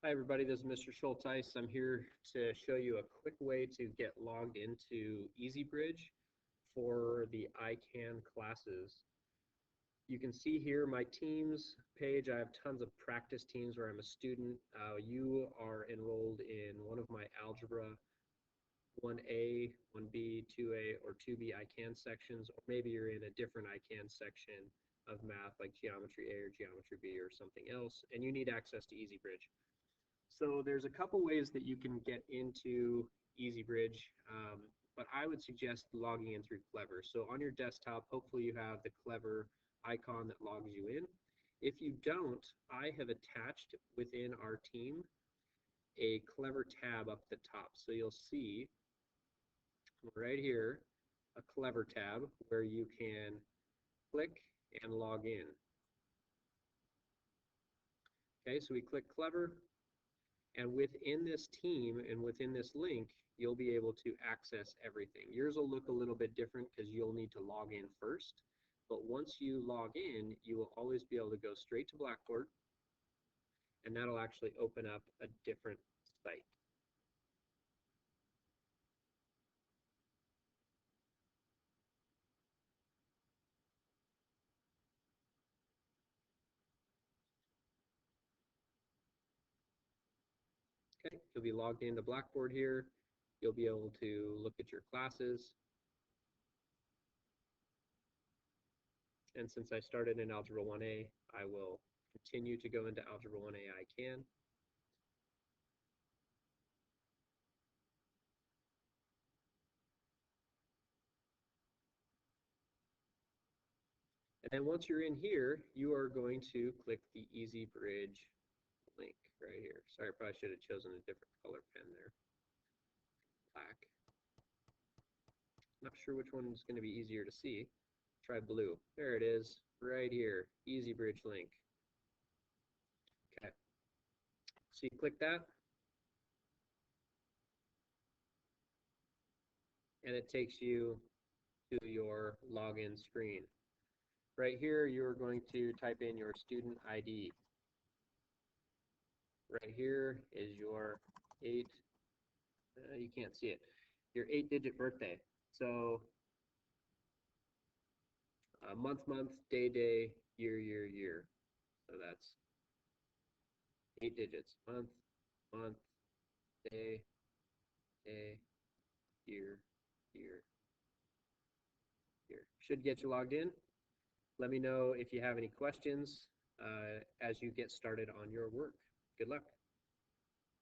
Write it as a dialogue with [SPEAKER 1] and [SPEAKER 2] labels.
[SPEAKER 1] Hi everybody, this is Mr. Schultheis. I'm here to show you a quick way to get logged into Easybridge for the ICANN classes. You can see here my teams page. I have tons of practice teams where I'm a student. You are enrolled in one of my algebra 1A, 1B, 2A, or 2B ICANN sections, or maybe you're in a different ICANN section of math like geometry A or geometry B or something else, and you need access to Easybridge. So there's a couple ways that you can get into Easybridge, but I would suggest logging in through Clever. So on your desktop, hopefully you have the Clever icon that logs you in. If you don't, I have attached within our team a Clever tab up the top. So you'll see right here a Clever tab where you can click and log in. Okay, so we click Clever. And within this team and within this link, you'll be able to access everything. Yours will look a little bit different because you'll need to log in first. But once you log in, you will always be able to go straight to Blackboard, and that'll actually open up a different site. Okay, you'll be logged into Blackboard here. You'll be able to look at your classes. And since I started in Algebra 1A, I will continue to go into Algebra 1A I can. And then once you're in here, you are going to click the Easybridge link right here. Sorry, I probably should have chosen a different color pen there. Black. Not sure which one is going to be easier to see. Try blue. There it is, right here. Easybridge link. Okay. So you click that, and it takes you to your login screen. Right here, you're going to type in your student ID. Right here is your you can't see it, your 8-digit birthday. So month, day, year. So that's 8 digits. Month, day, year. Should get you logged in. Let me know if you have any questions as you get started on your work. Good luck.